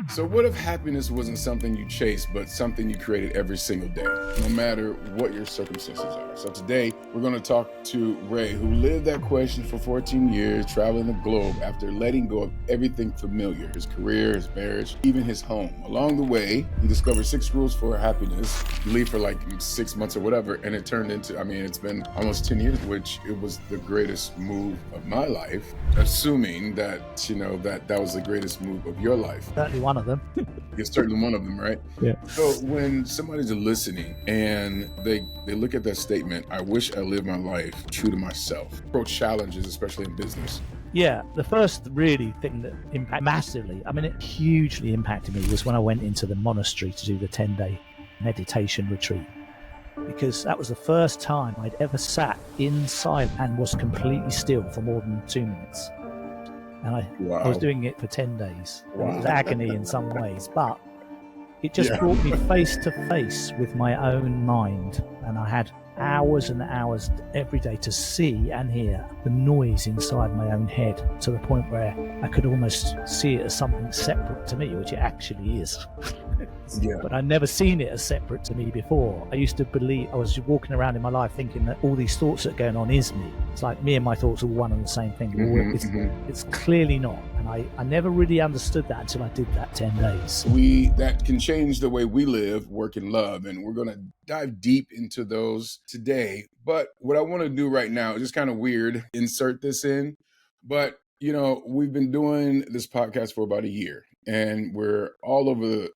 So what if happiness wasn't something you chase, but something you created every single day, no matter what your circumstances are? So today, we're going to talk to Ray, who lived that question for 14 years, traveling the globe after letting go of everything familiar, his career, his marriage, even his home. Along the way, he discovered 6 rules for happiness, leave for like 6 months or whatever, and it turned into, it's been almost 10 years, which it was the greatest move of my life, assuming that, that was the greatest move of your life. Certainly one of them. It's certainly one of them, right? Yeah. So when somebody's listening and they look at that statement, I wish I lived my life true to myself, approach challenges, especially in business. Yeah, the first really thing that impacted massively, it hugely impacted me, was when I went into the monastery to do the 10-day meditation retreat. Because that was the first time I'd ever sat in silence and was completely still for more than 2 minutes. And I was doing it for 10 days. Wow. It was agony in some ways, but it just brought me face to face with my own mind. And I had hours and hours every day to see and hear the noise inside my own head, to the point where I could almost see it as something separate to me, which it actually is. Yeah. But I'd never seen it as separate to me before. I used to believe, I was walking around in my life thinking that all these thoughts that are going on is me. It's like me and my thoughts are one and the same thing. It's clearly not. And I never really understood that until I did that 10 days. That can change the way we live, work, and love. And we're going to dive deep into those today. But what I want to do right now is just kind of weird, insert this in. But, we've been doing this podcast for about a year, and we're all over the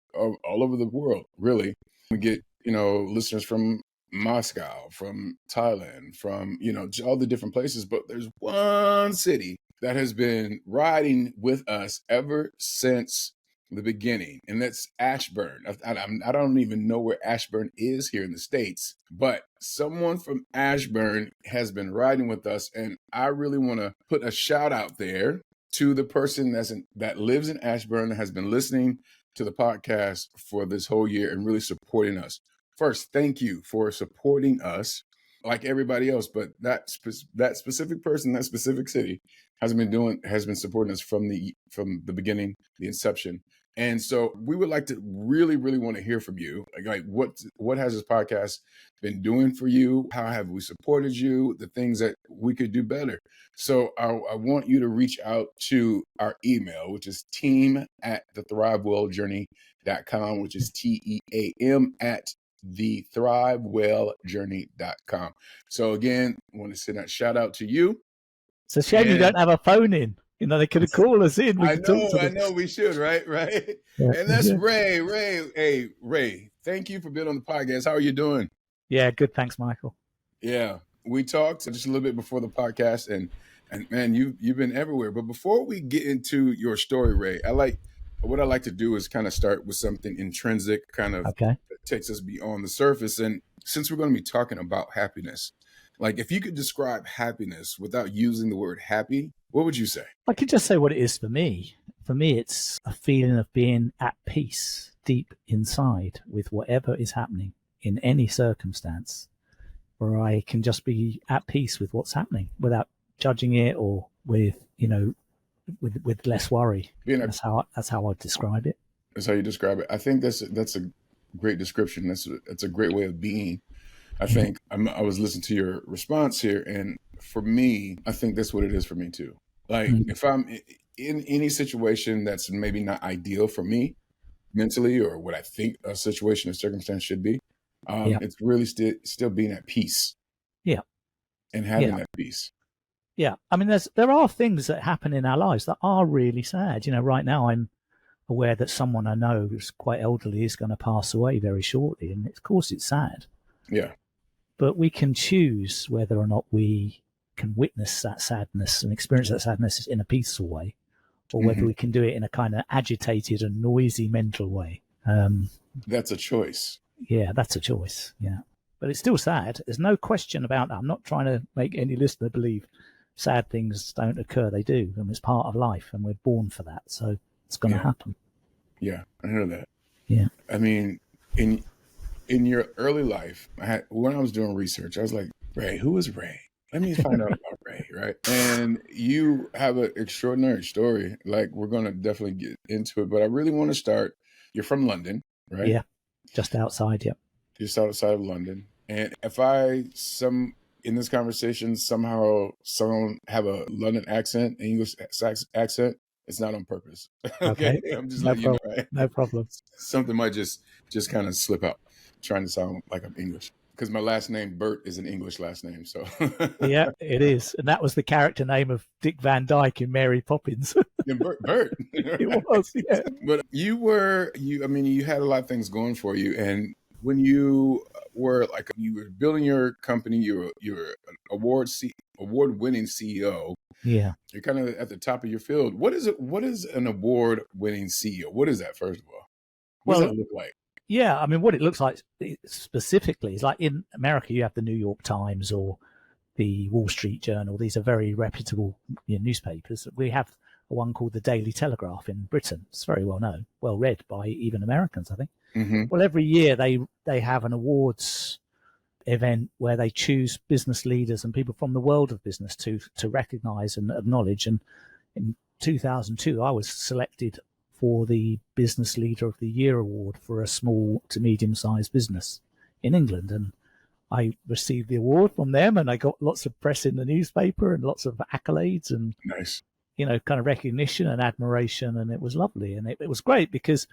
world, really. We get, listeners from Moscow, from Thailand, from, all the different places. But there's one city that has been riding with us ever since the beginning, and that's Ashburn. I don't even know where Ashburn is here in the States, but someone from Ashburn has been riding with us, and I really want to put a shout out there to the person that lives in Ashburn, has been listening to the podcast for this whole year and really supporting us. First, thank you for supporting us like everybody else, but that specific person, that specific city has been supporting us from the beginning, the inception. And so we would like to really, really want to hear from you. Like what has this podcast been doing for you? How have we supported you? The things that we could do better. So I want you to reach out to our email, which is team@thethrivewelljourney.com, which is TEAM at thethrivewelljourney.com. So again, I want to send that shout out to you. It's a shame you don't have a phone in. They could have called us in. I know we should, right? Yeah. And that's Ray. Hey, Ray, thank you for being on the podcast. How are you doing? Yeah, good. Thanks, Michael. Yeah, we talked just a little bit before the podcast, and man, you've been everywhere. But before we get into your story, Ray, what I like to do is kind of start with something intrinsic, kind of that takes us beyond the surface. And since we're going to be talking about happiness, like if you could describe happiness without using the word happy, what would you say? I could just say what it is for me. For me, it's a feeling of being at peace deep inside with whatever is happening in any circumstance, where I can just be at peace with what's happening without judging it, or with with less worry. That's how I describe it. That's how you describe it. I think that's a great description. That's a great way of being. I think I was listening to your response here, and for me, I think that's what it is for me too. Like if I'm in any situation that's maybe not ideal for me mentally, or what I think a situation or circumstance should be, it's really still being at peace. Yeah. And having that peace. Yeah. There are things that happen in our lives that are really sad. Right now I'm aware that someone I know who's quite elderly is going to pass away very shortly. And of course it's sad. Yeah. But we can choose whether or not we can witness that sadness and experience that sadness in a peaceful way, or whether we can do it in a kind of agitated and noisy mental way. That's a choice. Yeah, that's a choice. Yeah. But it's still sad. There's no question about that. I'm not trying to make any listener believe sad things don't occur. They do. And it's part of life, and we're born for that. So it's going to happen. Yeah, I heard that. Yeah. In your early life, when I was doing research, I was like, Ray, who is Ray? Let me find out about Ray, right? And you have an extraordinary story. Like, we're going to definitely get into it, but I really want to start. You're from London, right? Yeah, just outside. Yeah. Just outside of London. And if in this conversation, somehow someone have a London accent, English accent, it's not on purpose. Okay. Okay. I'm just No letting you know, problem. right? No problem. Something might just kind of slip out, trying to sound like I'm English. Because my last name, Bert, is an English last name. So Yeah, it is. And that was the character name of Dick Van Dyke in Mary Poppins. Bert. It was, yeah. But I mean, you had a lot of things going for you. And when you were building your company, you were an award-winning CEO. Yeah. You're kind of at the top of your field. What is it? What is an award-winning CEO? What is that, first of all? What does that look like? Yeah, I mean, what it looks like specifically is like in America, you have the New York Times or the Wall Street Journal. These are very reputable newspapers. We have one called the Daily Telegraph in Britain. It's very well known, well read by even Americans, I think. Mm-hmm. Well, every year they have an awards event where they choose business leaders and people from the world of business to recognize and acknowledge. And in 2002, I was selected for the Business Leader of the Year award for a small to medium-sized business in England. And I received the award from them, and I got lots of press in the newspaper and lots of accolades and, Nice. kind of recognition and admiration. And it was lovely. And it was great because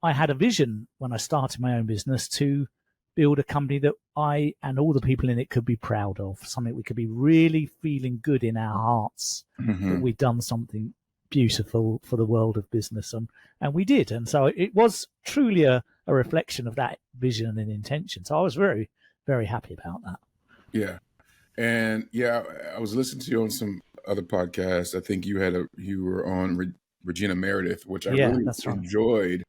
I had a vision when I started my own business to build a company that I and all the people in it could be proud of, something we could be really feeling good in our hearts that we'd done something beautiful for the world of business, and we did. And so it was truly a reflection of that vision and intention. So I was very, very happy about that. Yeah. And I was listening to you on some other podcasts. I think you were on Regina Meredith, which I really enjoyed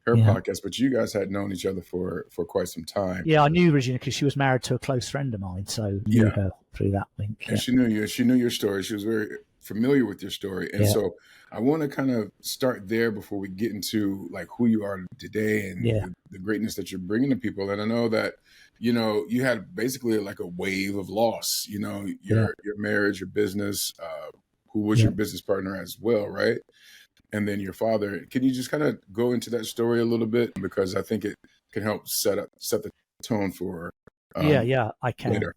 her podcast, but you guys had known each other for quite some time. Yeah, I knew Regina because she was married to a close friend of mine, so knew her through that link. And she knew you. She knew your story. She was very familiar with your story. And so I want to kind of start there before we get into like who you are today and the greatness that you're bringing to people. And I know that, you had basically like a wave of loss, your marriage, your business, who was your business partner as well, right? And then your father. Can you just kind of go into that story a little bit? Because I think it can help set the tone for I can. Later.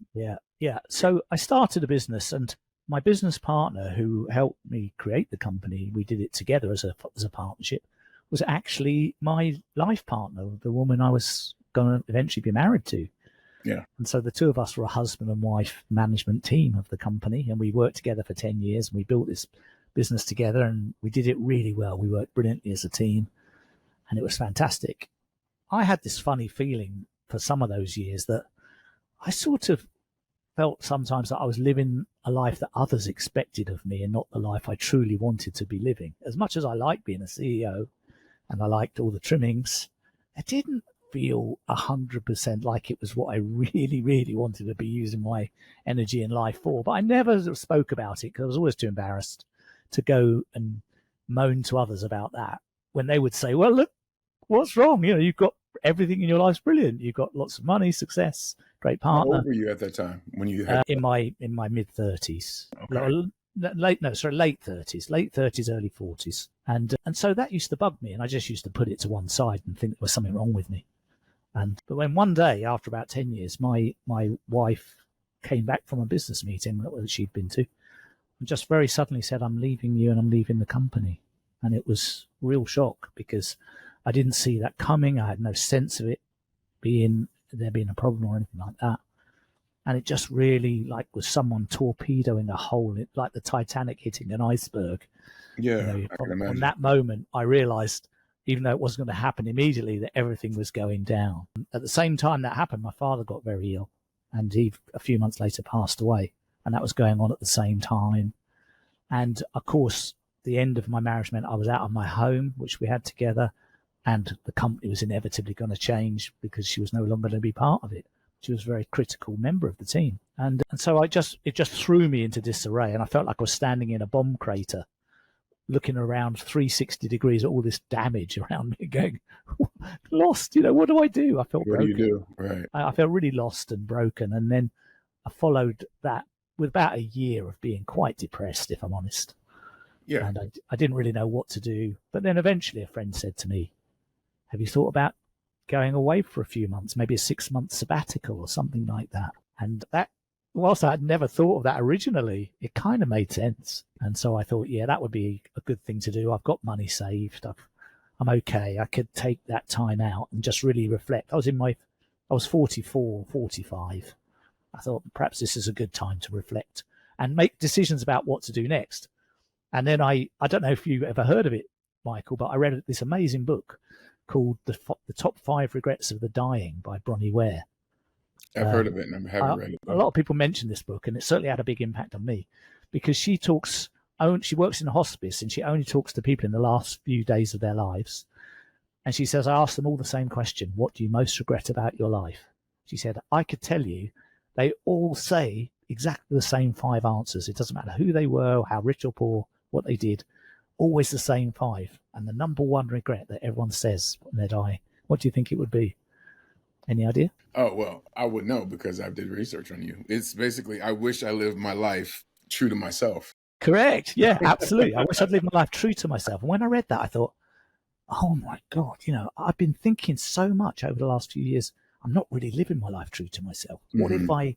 Yeah. So I started a business, and my business partner who helped me create the company, we did it together as a partnership, was actually my life partner, the woman I was going to eventually be married to. Yeah. And so the two of us were a husband and wife management team of the company, and we worked together for 10 years, and we built this business together, and we did it really well. We worked brilliantly as a team, and it was fantastic. I had this funny feeling for some of those years that I sort of felt sometimes that I was living a life that others expected of me and not the life I truly wanted to be living. As much as I liked being a CEO and I liked all the trimmings, it didn't feel 100% like it was what I really, really wanted to be using my energy in life for. But I never spoke about it because I was always too embarrassed to go and moan to others about that when they would say, well, look, what's wrong? You've got everything in your life's brilliant. You've got lots of money, success, great partner. How old were you at that time when you had in my mid-30s? Okay. Late 30s, early 40s. And so that used to bug me, and I just used to put it to one side and think there was something wrong with me. But when one day, after about 10 years, my wife came back from a business meeting that she'd been to, and just very suddenly said, I'm leaving you and I'm leaving the company. And it was real shock because I didn't see that coming. I had no sense of it being a problem or anything like that. And it just really was someone torpedoing a hole, like the Titanic hitting an iceberg. Yeah, I can imagine. From that moment, I realized, even though it wasn't going to happen immediately, that everything was going down. At the same time that happened, my father got very ill, and he, a few months later, passed away. And that was going on at the same time. And of course, the end of my marriage meant I was out of my home, which we had together, and the company was inevitably going to change because she was no longer going to be part of it. She was a very critical member of the team. And so it just threw me into disarray, and I felt like I was standing in a bomb crater, looking around 360 degrees at all this damage around me, going, lost, what do I do? I felt broken. What do you do? Right. I felt really lost and broken. And then I followed that with about a year of being quite depressed, if I'm honest. Yeah. And I didn't really know what to do. But then eventually a friend said to me, have you thought about going away for a few months, maybe a 6-month sabbatical or something like that? And that, whilst I had never thought of that originally, it kind of made sense. And so I thought, yeah, that would be a good thing to do. I've got money saved. I'm okay. I could take that time out and just really reflect. I was 44, 45. I thought perhaps this is a good time to reflect and make decisions about what to do next. And then I don't know if you ever heard of it, Michael, but I read this amazing book called The Top 5 Regrets of the Dying by Bronnie Ware. I've heard of it and I haven't read it. A lot of people mention this book, and it certainly had a big impact on me because she works in a hospice and she only talks to people in the last few days of their lives. And she says, I asked them all the same question. What do you most regret about your life? She said, I could tell you, they all say exactly the same 5 answers. It doesn't matter who they were, or how rich or poor, what they did, always the same 5. And the number one regret that everyone says when they die, what do you think it would be? Any idea? Oh, well, I would know because I did research on you. It's basically, I wish I lived my life true to myself. Correct. Yeah, absolutely. I wish I'd lived my life true to myself. And when I read that, I thought, oh my God, I've been thinking so much over the last few years. I'm not really living my life true to myself. What if I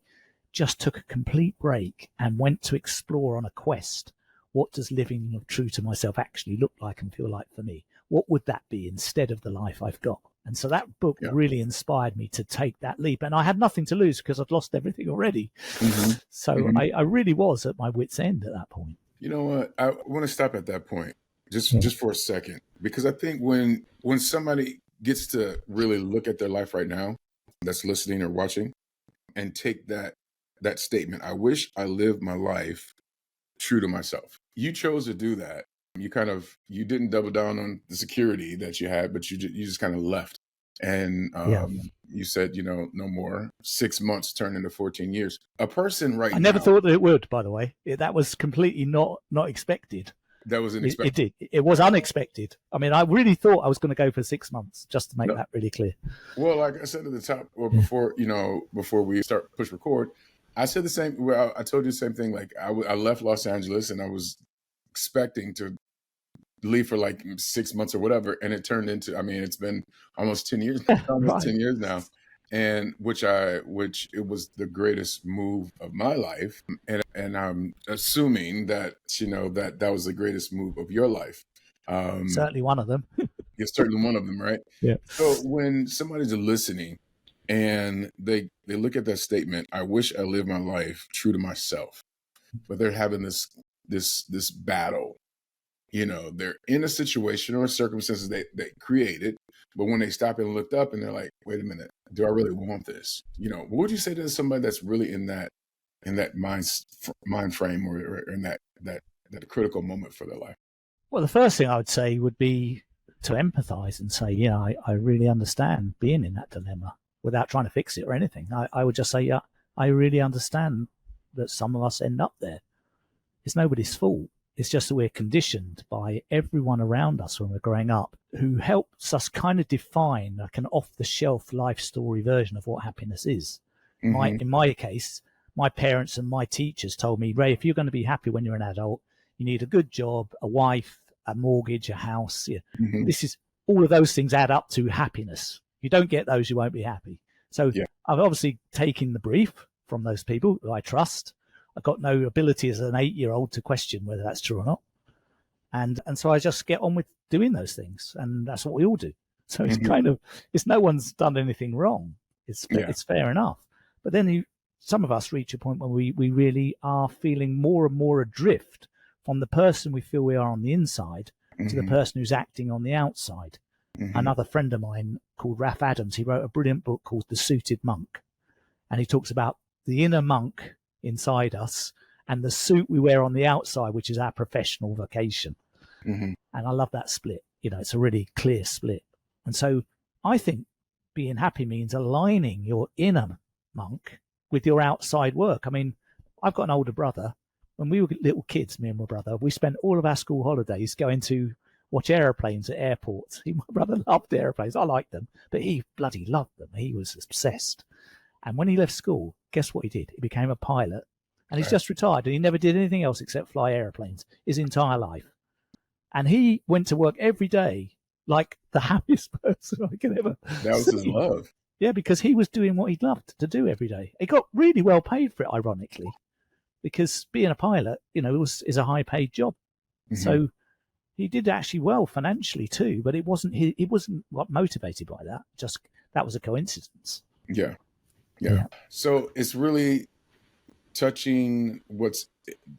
just took a complete break and went to explore on a quest? What does living true to myself actually look like and feel like for me? What would that be instead of the life I've got? And so that book really inspired me to take that leap. And I had nothing to lose because I'd lost everything already. So I really was at my wit's end at that point. You know what? I want to stop at that point just for a second, because I think when somebody gets to really look at their life right now, that's listening or watching, and take that statement, I wish I lived my life true to myself. You chose to do that. You didn't double down on the security that you had, but you just kind of left. And you said, no more. 6 months turned into 14 years. A person right now. I never thought that it would, by the way. That was completely not expected. That was unexpected. It was unexpected. I mean, I really thought I was going to go for 6 months, just to make that really clear. Well, like I said at the top, or before we start push record, I said the same. Well, I told you the same thing. Like I left Los Angeles and I was expecting to leave for like 6 months or whatever, and it turned into. I mean, it's been almost 10 years. Almost 10 years now, and which it was the greatest move of my life, and I'm assuming that that was the greatest move of your life. Certainly one of them. It's certainly one of them, right? Yeah. So when somebody's listening and they look at that statement, I wish I lived my life true to myself, but they're having this battle. They're in a situation or circumstances they created, but when they stop and looked up and they're like, wait a minute, do I really want this? What would you say to somebody that's really in that mind frame or in that critical moment for their life? Well, the first thing I would say would be to empathize and say, yeah, I really understand being in that dilemma without trying to fix it or anything. I would just say, yeah, I really understand that some of us end up there. It's nobody's fault. It's just that we're conditioned by everyone around us when we're growing up who helps us kind of define like an off-the-shelf life story version of what happiness is. In my case, my parents and my teachers told me, Ray, if you're going to be happy when you're an adult, you need a good job, a wife, a mortgage, a house. Yeah. This is all of those things add up to happiness. You don't get those, you won't be happy. So I've obviously taken the brief from those people who I trust. I've got no ability as an 8-year-old to question whether that's true or not. And so I just get on with doing those things. And that's what we all do. So it's no one's done anything wrong. It's fair enough. But then some of us reach a point when we really are feeling more and more adrift from the person we feel we are on the inside to the person who's acting on the outside. Another friend of mine called Raf Adams, he wrote a brilliant book called The Suited Monk. And he talks about the inner monk inside us and the suit we wear on the outside, which is our professional vocation. And I love that split. It's a really clear split. And so I think being happy means aligning your inner monk with your outside work. I mean, I've got an older brother. When we were little kids, me and my brother, we spent all of our school holidays going to watch airplanes at airports. My brother loved airplanes. I liked them, but he bloody loved them. He was obsessed. And when he left school, guess what he did? He became a pilot and he's just retired, and he never did anything else except fly airplanes his entire life. And he went to work every day like the happiest person I could ever That was his love. Yeah, because he was doing what he loved to do every day. He got really well paid for it, ironically, because being a pilot, is a high paid job. Mm-hmm. So he did actually well financially too, but he wasn't motivated by that. Just that was a coincidence. Yeah. So it's really touching what's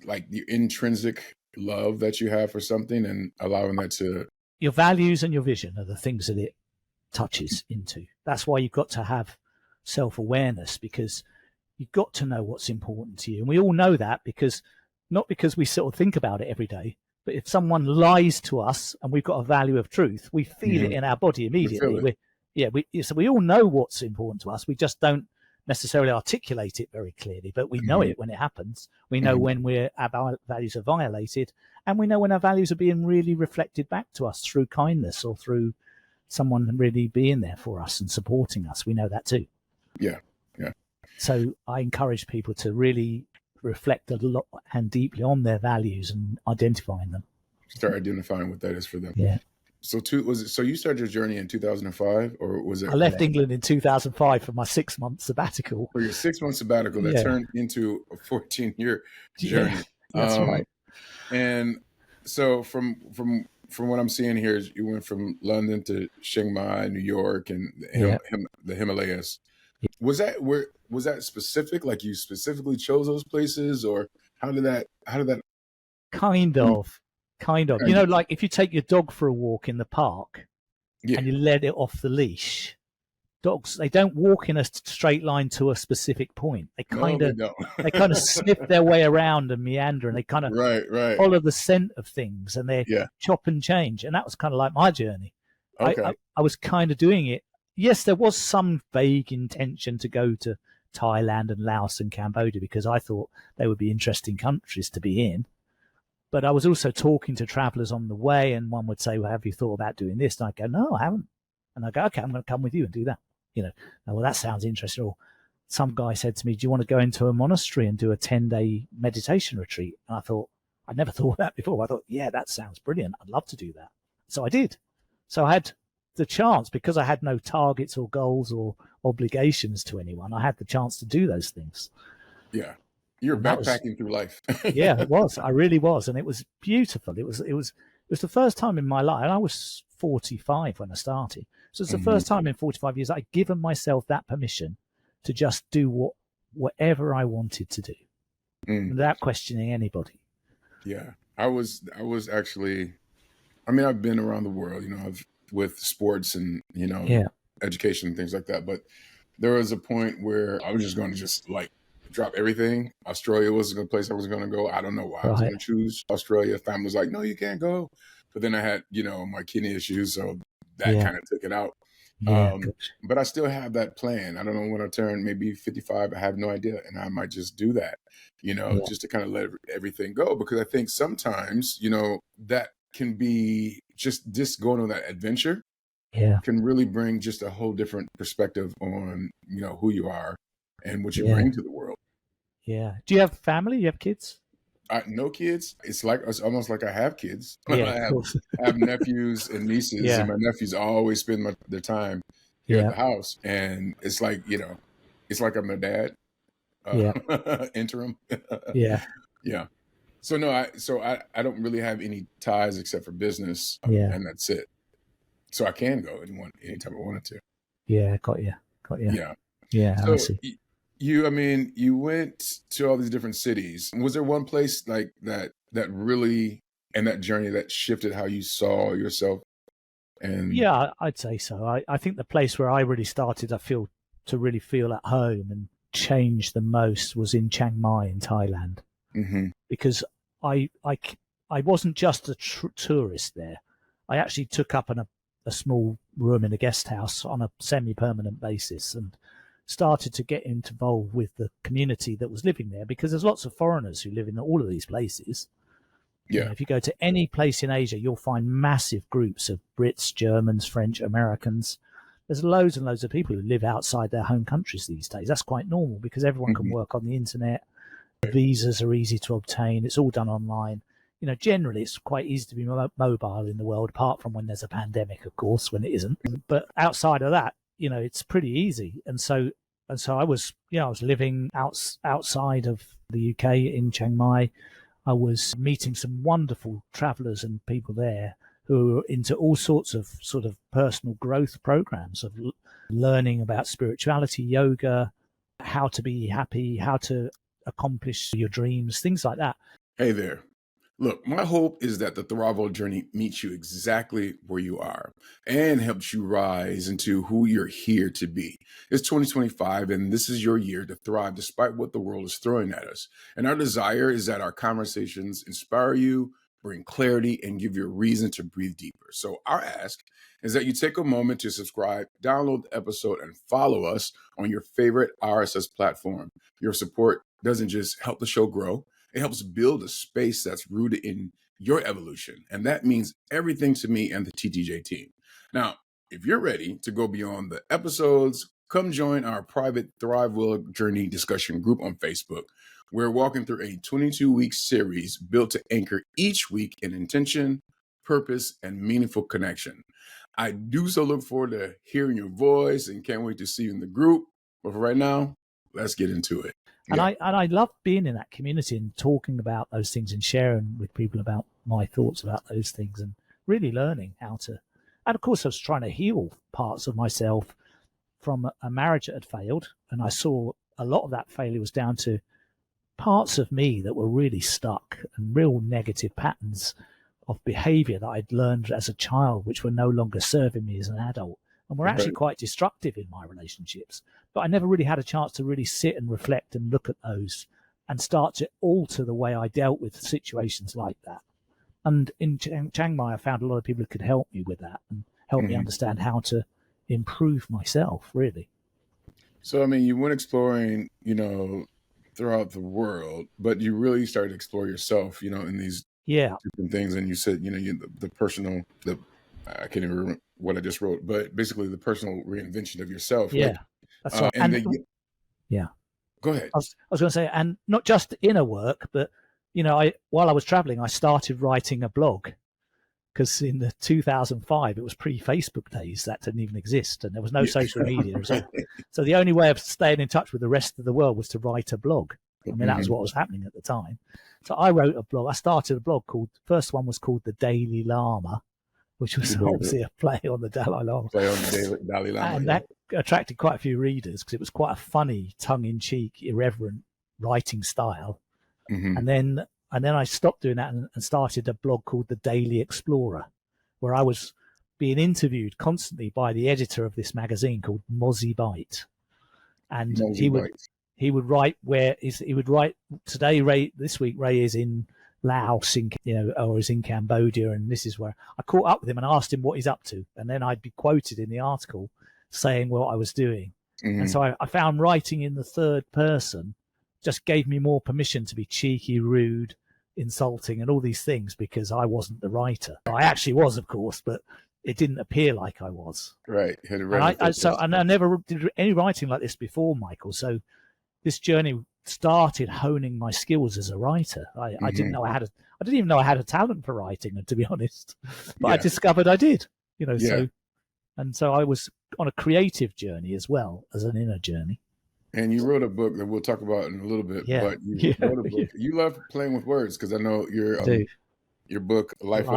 like the intrinsic love that you have for something and allowing that to... Your values and your vision are the things that it touches into. That's why you've got to have self-awareness, because you've got to know what's important to you. And we all know that, not because we sort of think about it every day, but if someone lies to us and we've got a value of truth, we feel it in our body immediately. So we all know what's important to us. We just don't necessarily articulate it very clearly, but we know it when it happens. We know when our values are violated, and we know when our values are being really reflected back to us through kindness or through someone really being there for us and supporting us. We know that too. Yeah. So I encourage people to really reflect a lot and deeply on their values and identifying them. Start identifying what that is for them. Yeah. So you started your journey in 2005, or was it? I left England in 2005 for my 6-month sabbatical. For your 6-month sabbatical that turned into a 14-year journey. That's right. And so from what I'm seeing here, is you went from London to Chiang Mai, New York, and the Himalayas. Was that specific? Like you specifically chose those places, or how did that? Kind of. Like if you take your dog for a walk in the park and you let it off the leash, dogs, they don't walk in a straight line to a specific point. They kind of sniff their way around and meander, and they kind of follow the scent of things, and they chop and change. And that was kind of like my journey. Okay. I was kind of doing it. Yes, there was some vague intention to go to Thailand and Laos and Cambodia because I thought they would be interesting countries to be in. But I was also talking to travelers on the way, and one would say, well, have you thought about doing this? And I go, no, I haven't. And I go, okay, I'm going to come with you and do that. Well, that sounds interesting. Or some guy said to me, do you want to go into a monastery and do a 10-day meditation retreat? And I thought, I'd never thought of that before. I thought, yeah, that sounds brilliant. I'd love to do that. So I did. So I had the chance, because I had no targets or goals or obligations to anyone, I had the chance to do those things. Yeah. You're backpacking through life. Yeah, it was. I really was. And it was beautiful. It was the first time in my life, and I was 45 when I started. So it's the first time in 45 years I'd given myself that permission to just do whatever I wanted to do without questioning anybody. Yeah. I was actually, I've been around the world, with sports and, education and things like that. But there was a point where I was just going to drop everything. Australia was a place I was going to go. I don't know why I was going to choose Australia. Family was like, no, you can't go. But then I had, my kidney issues. So that kind of took it out. But I still have that plan. I don't know when I turn maybe 55. I have no idea. And I might just do that, just to kind of let everything go. Because I think sometimes, that can be just going on that adventure can really bring just a whole different perspective on, who you are and what you bring to the world. Yeah. Do you have family? You have kids? No kids. It's almost like I have kids. Yeah, I have nephews and nieces, and my nephews always spend their time here at the house. And it's like, it's like I'm their dad. Interim. Yeah. So no, I don't really have any ties except for business, and that's it. So I can go anytime I wanted to. Yeah, got you. Yeah. So I see. You went to all these different cities. Was there one place like that really, and that journey that shifted how you saw yourself? And yeah, I'd say so. I think the place where I really started, to really feel at home and change the most was in Chiang Mai in Thailand, because I wasn't just a tourist there. I actually took up a small room in a guest house on a semi-permanent basis and started to get involved with the community that was living there, because there's lots of foreigners who live in all of these places. Yeah. If you go to any place in Asia, you'll find massive groups of Brits, Germans, French, Americans. There's loads and loads of people who live outside their home countries these days. That's quite normal because everyone can work on the internet. Visas are easy to obtain. It's all done online. Generally, it's quite easy to be mobile in the world, apart from when there's a pandemic, of course, when it isn't. But outside of that, it's pretty easy. And so I was living outside of the UK in Chiang Mai. I was meeting some wonderful travelers and people there who are into all sorts of sort of personal growth programs of learning about spirituality, yoga, how to be happy, how to accomplish your dreams, things like that. Hey there. Look, my hope is that the Thrival journey meets you exactly where you are and helps you rise into who you're here to be. It's 2025, and this is your year to thrive despite what the world is throwing at us. And our desire is that our conversations inspire you, bring clarity, and give you a reason to breathe deeper. So our ask is that you take a moment to subscribe, download the episode, and follow us on your favorite RSS platform. Your support doesn't just help the show grow, it helps build a space that's rooted in your evolution. And that means everything to me and the TTJ team. Now, if you're ready to go beyond the episodes, come join our private Thrival Journey discussion group on Facebook. We're walking through a 22-week series built to anchor each week in intention, purpose, and meaningful connection. I do so look forward to hearing your voice and can't wait to see you in the group. But for right now, let's get into it. And I love being in that community and talking about those things and sharing with people about my thoughts about those things and really learning how to. And of course, I was trying to heal parts of myself from a marriage that had failed. And I saw a lot of that failure was down to parts of me that were really stuck and real negative patterns of behavior that I'd learned as a child, which were no longer serving me as an adult. And were actually quite destructive in my relationships. But I never really had a chance to really sit and reflect and look at those and start to alter the way I dealt with situations like that. And in Chiang Mai, I found a lot of people who could help me with that and help me understand how to improve myself, really. So, I mean, you went exploring, throughout the world, but you really started to explore yourself, in these different things. And you said, the personal, I can't even remember what I just wrote, but basically the personal reinvention of yourself. Yeah, that's right. Go ahead. I was going to say, and not just inner work, but while I was traveling, I started writing a blog because in the 2005 it was pre-Facebook days, that didn't even exist, and there was no social media. So the only way of staying in touch with the rest of the world was to write a blog. I mean, that was what was happening at the time. So I wrote a blog. I started a blog first one was called The Daily Lama, which was obviously a play on the Dalai Lama. Dalai Lama. And that attracted quite a few readers because it was quite a funny, tongue-in-cheek, irreverent writing style. And then I stopped doing that and started a blog called The Daily Explorer, where I was being interviewed constantly by the editor of this magazine called Mozzie Bite. And he would write today, Ray, this week, Ray is in Laos, or is in Cambodia, and this is where I caught up with him and asked him what he's up to, and then I'd be quoted in the article saying what I was doing. And so I found writing in the third person just gave me more permission to be cheeky, rude, insulting, and all these things because I wasn't the writer. I actually was, of course, but it didn't appear like I was. Right. And I never did any writing like this before, Michael. So this journey started honing my skills as a writer. I didn't know I didn't even know I had a talent for writing, to be honest. But I discovered I did, so I was on a creative journey as well as an inner journey. And you wrote a book that we'll talk about in a little bit. But you wrote a book. You love playing with words because I know your book, Life.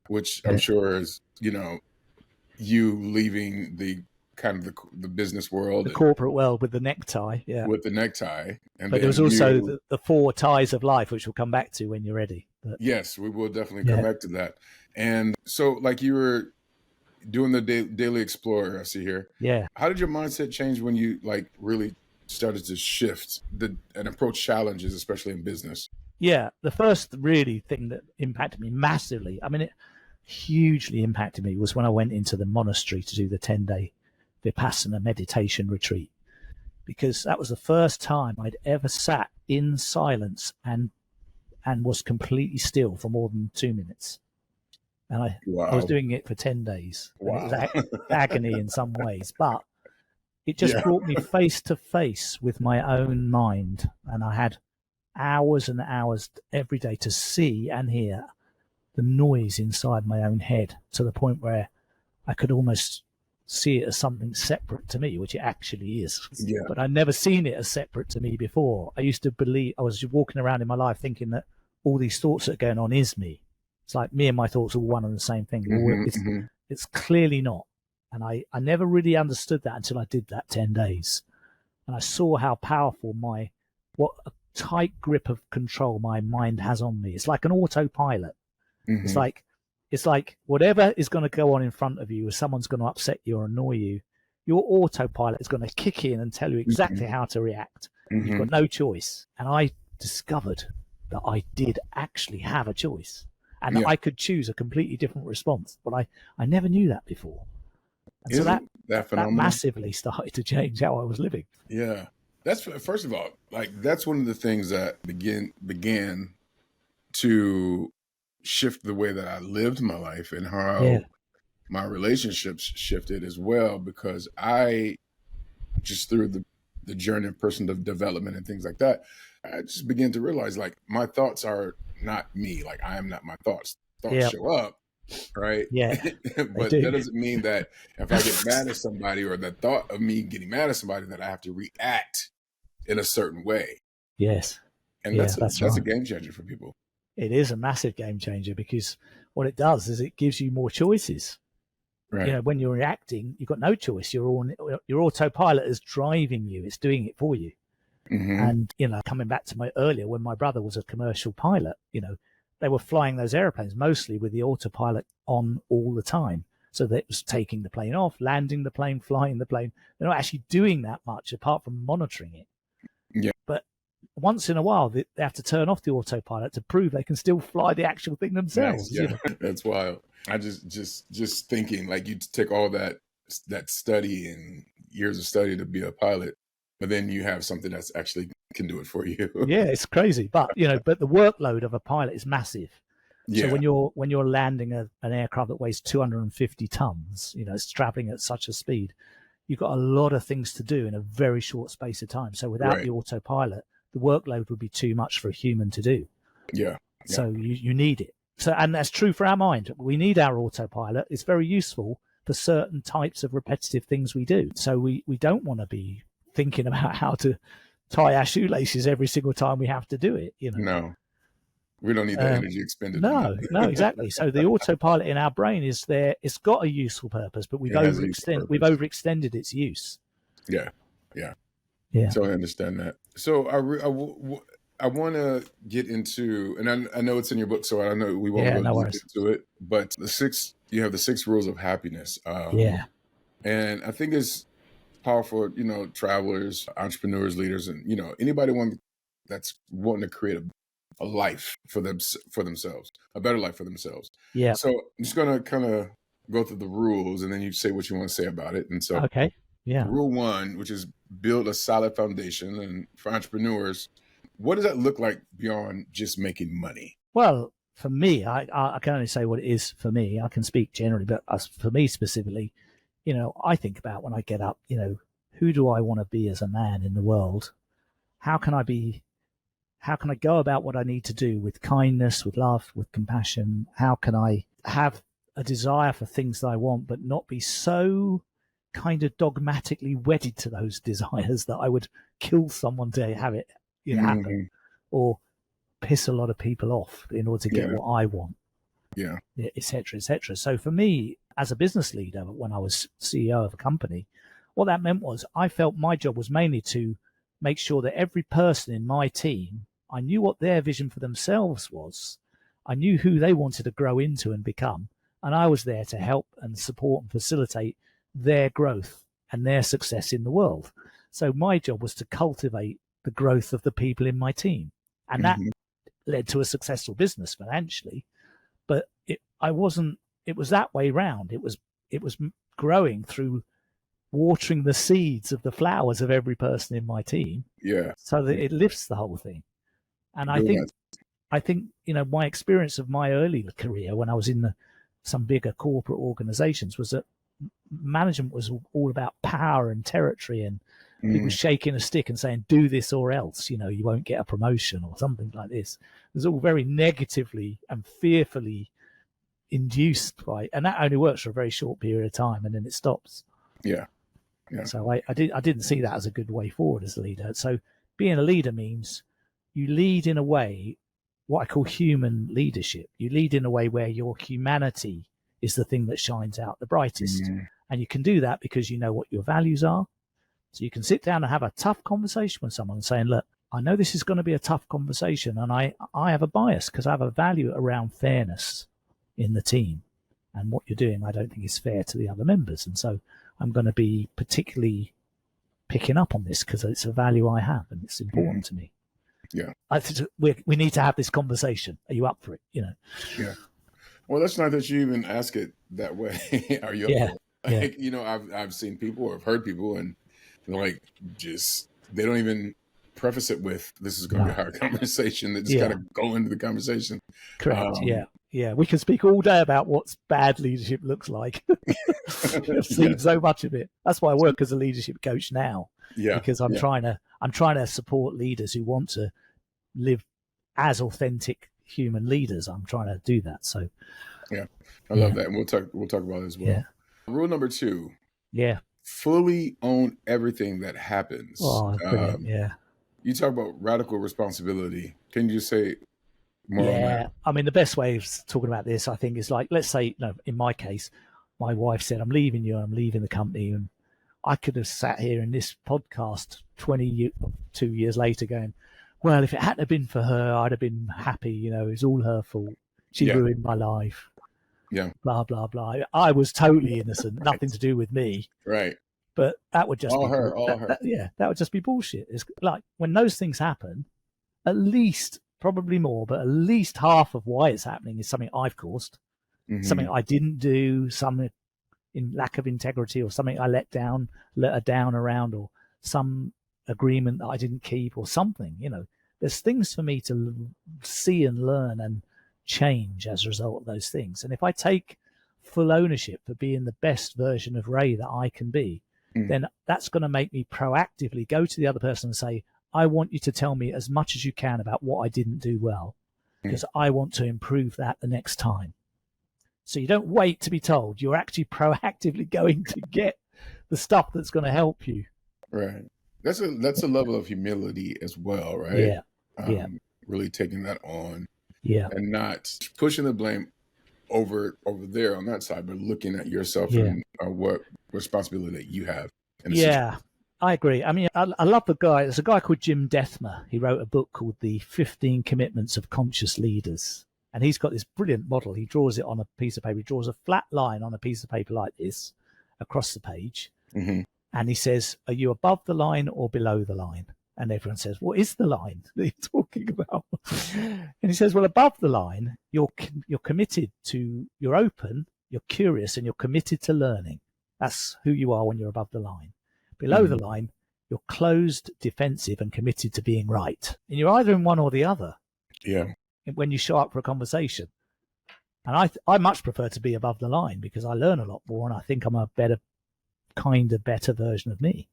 Which I'm sure is, you leaving the kind of the business world, the corporate world with the necktie, with the necktie. And but there was also the 4 ties of life, which we'll come back to when you're ready. But, yes, we will definitely come back to that. And so, like, you were doing the Daily Explorer, I see here. Yeah. How did your mindset change when you really started to shift and approach challenges, especially in business? Yeah, the first really thing that impacted me massively, I mean, it hugely impacted me, was when I went into the monastery to do the 10-day Vipassana meditation retreat, because that was the first time I'd ever sat in silence and was completely still for more than 2 minutes. And I was doing it for 10 days. Wow. It was agony in some ways, but It just brought me face to face with my own mind. And I had hours and hours every day to see and hear the noise inside my own head, to the point where I could almost see it as something separate to me, which it actually is. Yeah. But I'd never seen it as separate to me before. I used to believe, I was walking around in my life thinking that all these thoughts that are going on is me. It's like me and my thoughts are one and the same thing. It's clearly not. And I never really understood that until I did that 10 days. And I saw how powerful what a tight grip of control my mind has on me. It's like an autopilot. It's like whatever is going to go on in front of you, if someone's going to upset you or annoy you, your autopilot is going to kick in and tell you exactly how to react. You've got no choice. And I discovered that I did actually have a choice, and that I could choose a completely different response. But I never knew that before. And so that massively started to change how I was living. Yeah. That's, first of all, like, that's one of the things that began to shift the way that I lived my life, and how my relationships shifted as well, because I just, through the journey of personal development and things like that, I just began to realize, like, my thoughts are not me. Like, I am not my thoughts. Thoughts show up, right? Yeah. But that doesn't mean that if I get mad at somebody, or the thought of me getting mad at somebody, that I have to react in a certain way. Yes. And that's a game changer for people. It is a massive game changer, because what it does is it gives you more choices. Right. You know, when you're reacting, you've got no choice. Your autopilot is driving you. It's doing it for you. And, you know, coming back to my earlier, when my brother was a commercial pilot, you know, they were flying those airplanes mostly with the autopilot on all the time. So that it was taking the plane off, landing the plane, flying the plane. They're not actually doing that much apart from monitoring it. Yeah. But once in a while, they have to turn off the autopilot to prove they can still fly the actual thing themselves. Yeah. That's wild. I just thinking, like, you take all that study and years of study to be a pilot, but then you have something that's actually can do it for you. Yeah, it's crazy. But, you know, but the workload of a pilot is massive. Yeah. So when you're landing an aircraft that weighs 250 tons, you know, it's traveling at such a speed, you've got a lot of things to do in a very short space of time. So without the autopilot, the workload would be too much for a human to do. Yeah. So you need it. So, and that's true for our mind. We need our autopilot. It's very useful for certain types of repetitive things we do. So we don't want to be thinking about how to tie our shoelaces every single time we have to do it. You know? No, we don't need that energy expended. No, exactly. So the autopilot in our brain is there. It's got a useful purpose, but we've overextended its use. Yeah. So I understand that. So I want to get into, and I know it's in your book, so I know we won't go into it, but you have the 6 rules of happiness. And I think it's powerful, you know, travelers, entrepreneurs, leaders, and, you know, anybody that's wanting to create a life for themselves, a better life for themselves. Yeah. So I'm just going to kind of go through the rules, and then you say what you want to say about it. And so, okay. Yeah. Rule 1, which is build a solid foundation. And for entrepreneurs, what does that look like beyond just making money? Well, for me, I can only say what it is for me. I can speak generally, but for me specifically, you know, I think about when I get up, you know, who do I want to be as a man in the world? How can I go about what I need to do with kindness, with love, with compassion? How can I have a desire for things that I want, but not be so kind of dogmatically wedded to those desires that I would kill someone to have it, you know, happen, or piss a lot of people off in order to get what I want, et cetera, et cetera. So for me, as a business leader, when I was CEO of a company, what that meant was I felt my job was mainly to make sure that every person in my team, I knew what their vision for themselves was. I knew who they wanted to grow into and become. And I was there to help and support and facilitate their growth and their success in the world. So my job was to cultivate the growth of the people in my team. And that led to a successful business financially. But it was that way round. It was growing through watering the seeds of the flowers of every person in my team. Yeah. So that it lifts the whole thing. And I think, you know, my experience of my early career when I was in some bigger corporate organizations was that management was all about power and territory, and people Mm. shaking a stick and saying, do this or else, you won't get a promotion or something like this. It was all very negatively and fearfully induced by, and that only works for a very short period of time, and then it stops. Yeah. Yeah. So I didn't see that as a good way forward as a leader. So being a leader means you lead in a way, what I call human leadership. You lead in a way where your humanity is the thing that shines out the brightest. Mm. And you can do that because you know what your values are. So you can sit down and have a tough conversation with someone saying, look, I know this is going to be a tough conversation, and I have a bias because I have a value around fairness in the team. And what you're doing, I don't think is fair to the other members. And so I'm going to be particularly picking up on this because it's a value I have and it's important to me. Yeah. We need to have this conversation. Are you up for it? Yeah. Well, that's not that you even ask it that way. Are you up for it? Like, I've seen people or I've heard people and like they don't even preface it with, this is going to be a hard conversation. They just got to go into the conversation. Correct. Yeah. We can speak all day about what bad leadership looks like. I've seen so much of it. That's why I work as a leadership coach now. Yeah. Because I'm trying to support leaders who want to live as authentic human leaders. I'm trying to do that. So yeah, I love that. And we'll talk about it as well. Yeah. Rule number 2. Yeah. Fully own everything that happens. Oh, brilliant. Yeah. You talk about radical responsibility. Can you just say more on that? I mean, the best way of talking about this, I think, is like, let's say, in my case, my wife said, I'm leaving the company. And I could have sat here in this podcast 22 years later going, well, if it hadn't have been for her, I'd have been happy. It's all her fault. She ruined my life. Yeah. Blah, blah, blah. I was totally innocent. Nothing to do with me. Right. But that would just all be her. That would just be bullshit. It's like when those things happen, at least, probably more, but at least half of why it's happening is something I've caused, something I didn't do, something in lack of integrity, or something I let her down around, or some agreement that I didn't keep, or something. There's things for me to see and learn and change as a result of those things. And if I take full ownership for being the best version of Ray that I can be, then that's going to make me proactively go to the other person and say, I want you to tell me as much as you can about what I didn't do well, because I want to improve that the next time. So you don't wait to be told. You're actually proactively going to get the stuff that's going to help you. Right. That's a level of humility as well, right? Yeah. Really taking that on. Yeah. And not pushing the blame over there on that side, but looking at yourself and what responsibility that you have. I agree. I mean, I love the guy. There's a guy called Jim Dethmer. He wrote a book called The 15 Commitments of Conscious Leaders. And he's got this brilliant model. He draws it on a piece of paper. He draws a flat line on a piece of paper like this across the page. Mm-hmm. And he says, are you above the line or below the line? And everyone says, what is the line that you're talking about? And he says, well, above the line, you're committed to, you're open, you're curious, and you're committed to learning. That's who you are when you're above the line. Below the line, you're closed, defensive, and committed to being right. And you're either in one or the other. Yeah. When you show up for a conversation. And I much prefer to be above the line because I learn a lot more, and I think I'm a better version of me.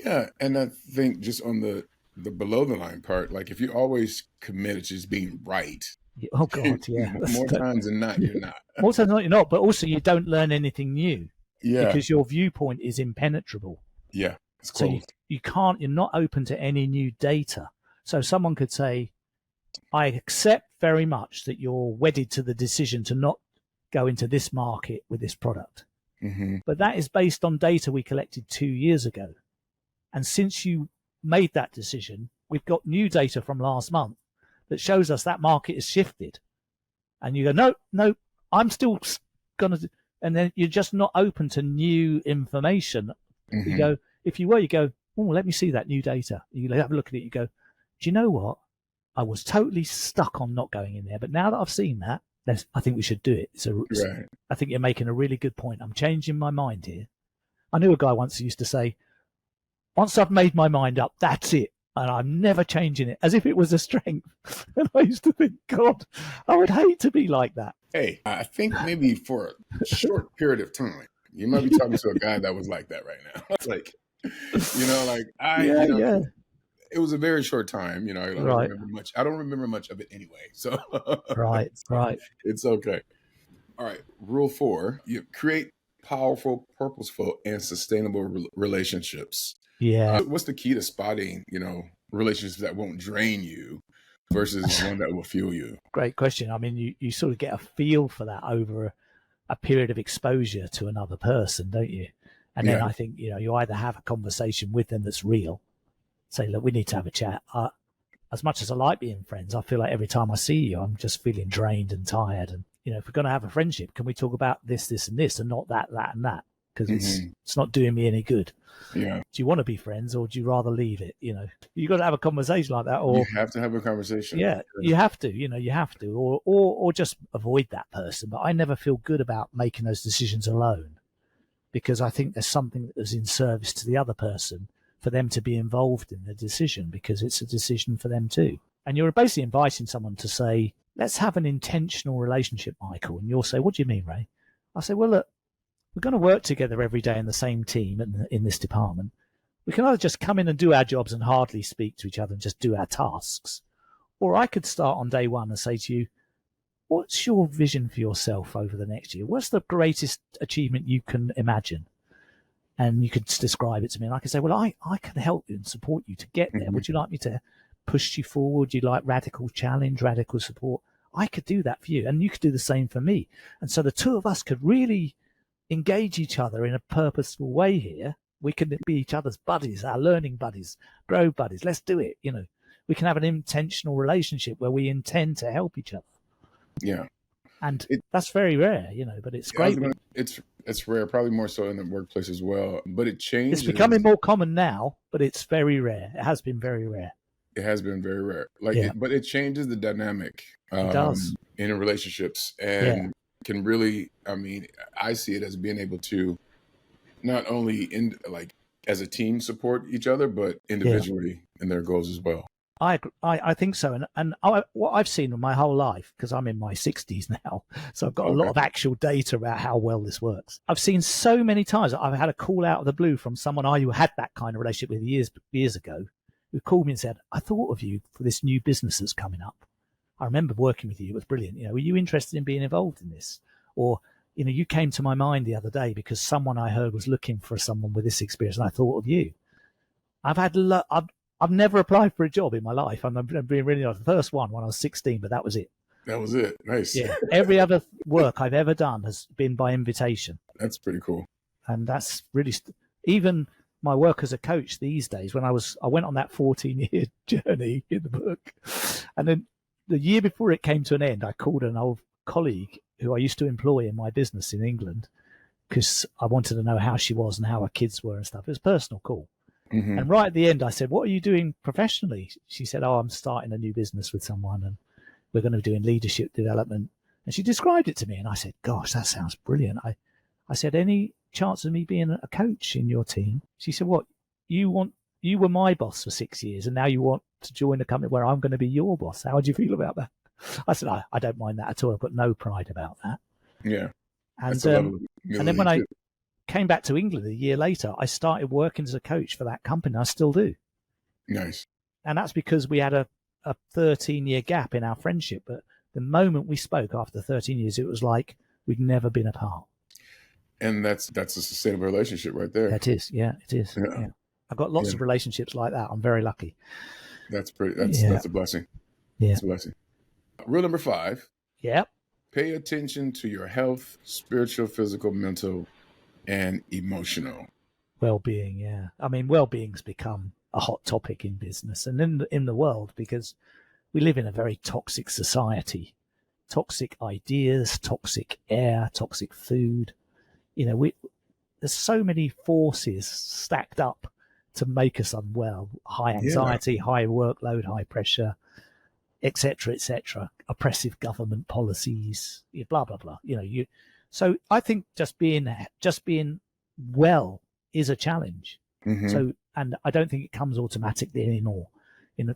Yeah, and I think just on the below the line part, like if you're always committed to just being right. Oh God, yeah. More times than not, you're not. More times than not, you're not. But also, you don't learn anything new. Yeah. Because your viewpoint is impenetrable. Yeah. It's closed. So you can't. You're not open to any new data. So someone could say, I accept very much that you're wedded to the decision to not go into this market with this product. Mm-hmm. But that is based on data we collected 2 years ago. And since you made that decision, we've got new data from last month that shows us that market has shifted. And you go, no, I'm still going to, and then you're just not open to new information. Mm-hmm. You go, if you were, you go, oh, let me see that new data. You have a look at it. You go, do you know what? I was totally stuck on not going in there. But now that I've seen that, I think we should do it. Right. I think you're making a really good point. I'm changing my mind here. I knew a guy once who used to say, once I've made my mind up, that's it. And I'm never changing it, as if it was a strength. And I used to think, God, I would hate to be like that. Hey, I think maybe for a short period of time. You might be talking to a guy that was like that right now. It's like, like Yeah, yeah. it was a very short time. I don't Right, remember much. I don't remember much of it anyway. So, right, so right. it's okay. All right. Rule 4, you create powerful, purposeful, and sustainable relationships. Yeah. What's the key to spotting, relationships that won't drain you versus one that will fuel you? Great question. I mean, you sort of get a feel for that over a period of exposure to another person, don't you? And then Yeah. I think, you either have a conversation with them that's real, say, look, we need to have a chat. As much as I like being friends, I feel like every time I see you, I'm just feeling drained and tired. And, if we're going to have a friendship, can we talk about this, this, and this, and not that, that, and that? Because it's not doing me any good. Yeah. Do you want to be friends, or do you rather leave it? You got to have a conversation like that, or You have to have a conversation. yeah, you have to. You have to, or just avoid that person. But I never feel good about making those decisions alone, because I think there's something that is in service to the other person for them to be involved in the decision, because it's a decision for them too. And you're basically inviting someone to say, let's have an intentional relationship, Michael. And you'll say, what do you mean, Ray? I say, well, look, we're going to work together every day in the same team in this department. We can either just come in and do our jobs and hardly speak to each other and just do our tasks. Or I could start on day one and say to you, what's your vision for yourself over the next year? What's the greatest achievement you can imagine? And you could describe it to me. And I could say, well, I can help you and support you to get there. Would you like me to push you forward? Would you like radical challenge, radical support? I could do that for you. And you could do the same for me. And so the two of us could really engage each other in a purposeful way here. We can be each other's buddies, our learning buddies, grow buddies. Let's do it. We can have an intentional relationship where we intend to help each other. Yeah. And that's very rare, but it's great. It's rare, probably more so in the workplace as well, but it changes. It's becoming more common now, but it's very rare. It has been very rare. It has been very rare. But it changes the dynamic It does. in relationships, and can really, I see it as being able to not only as a team support each other, but individually in their goals as well. I think so. And what I've seen in my whole life, because I'm in my 60s now, so I've got a lot of actual data about how well this works. I've seen so many times I've had a call out of the blue from someone who had that kind of relationship with years ago, who called me and said, I thought of you for this new business that's coming up. I remember working with you. It was brilliant. Were you interested in being involved in this? Or, you came to my mind the other day because someone I heard was looking for someone with this experience, and I thought of you. I've never applied for a job in my life. I'm being really honest. The first one when I was 16, but that was it. That was it. Nice. Yeah. Every other work I've ever done has been by invitation. That's pretty cool. And that's really, even my work as a coach these days, when I went on that 14-year journey in the book. And then the year before it came to an end, I called an old colleague who I used to employ in my business in England, because I wanted to know how she was and how her kids were and stuff. It was a personal call. And right at the end, I said, what are you doing professionally? She said, I'm starting a new business with someone, and we're going to be doing leadership development. And she described it to me, and I said, gosh, that sounds brilliant. I said, any chance of me being a coach in your team? She said, what, you were my boss for 6 years, and now you want to join a company where I'm going to be your boss. How do you feel about that? I said, I don't mind that at all. I've got no pride about that. Yeah. And then when I came back to England a year later, I started working as a coach for that company. I still do. Nice. And that's because we had a 13-year gap in our friendship. But the moment we spoke after 13 years, it was like we'd never been apart. And that's a sustainable relationship right there. That is. Yeah, it is. Yeah. I've got lots of relationships like that. I'm very lucky. That's a blessing. Yeah. That's a blessing. Rule number 5. Yeah. Pay attention to your health, spiritual, physical, mental, and emotional well-being. Yeah, I mean, well-being's become a hot topic in business and in the world, because we live in a very toxic society. Toxic ideas, toxic air, toxic food. There's so many forces stacked up to make us unwell. High anxiety, high workload, high pressure, etc., oppressive government policies, blah blah blah. So I think just being well is a challenge. So, and I don't think it comes automatically anymore.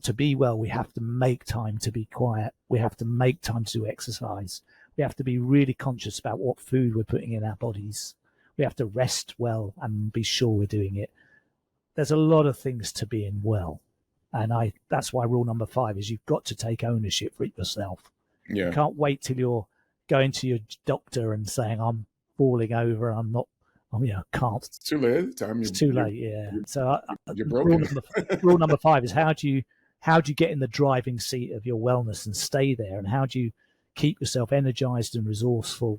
To be well, we have to make time to be quiet. We have to make time to do exercise. We have to be really conscious about what food we're putting in our bodies. We We have to rest well and be sure we're doing it. There's a lot of things to being well. And that's why rule number 5 is you've got to take ownership for it yourself. Yeah. You can't wait till you're going to your doctor and saying, I'm falling over, can't. It's too late. It's too late, yeah. So you're broken. Rule number 5 is how do you get in the driving seat of your wellness and stay there? And how do you keep yourself energized and resourceful,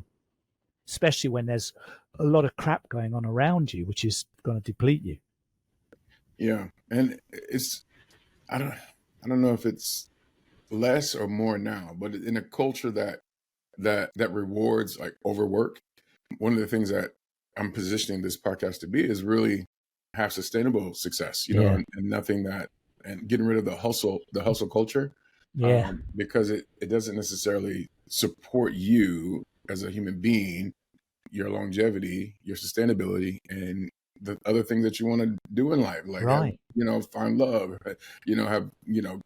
especially when there's a lot of crap going on around you, which is going to deplete you? Yeah. And I don't know if it's less or more now, but in a culture that rewards like overwork, one of the things that I'm positioning this podcast to be is really have sustainable success, and nothing and getting rid of the hustle culture, because it doesn't necessarily support you as a human being, your longevity, your sustainability, and the other things that you want to do in life, like find love, have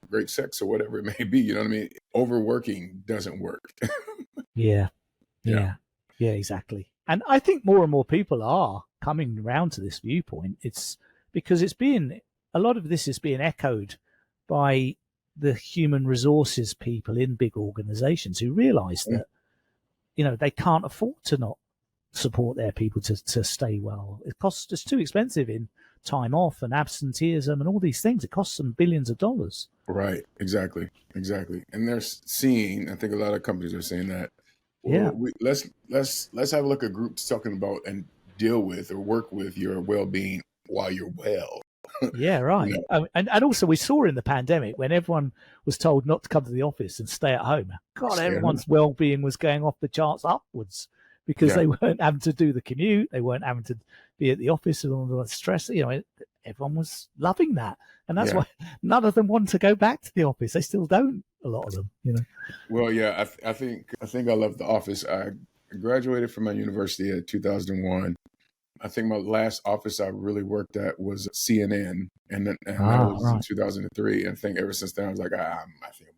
great sex or whatever it may be. You know what I mean? Overworking doesn't work. Yeah, exactly. And I think more and more people are coming around to this viewpoint. It's because a lot of this is being echoed by the human resources people in big organizations who realize that, they can't afford to not support their people to stay well. It's too expensive in time off and absenteeism and all these things. It costs them billions of dollars. Right. Exactly. And they're seeing, I think a lot of companies are saying that, let's have a look at groups talking about and deal with or work with your well-being while you're well. Yeah, right. And also we saw in the pandemic when everyone was told not to come to the office and stay at home. God, everyone's well-being was going off the charts upwards because they weren't having to do the commute. They weren't having to be at the office and all the stress. Everyone was loving that. And that's why none of them want to go back to the office. They still don't, a lot of them, Well, yeah, I think I love the office. I graduated from my university in 2001. I think my last office I really worked at was CNN, and that was in 2003. And I think ever since then I was like, I think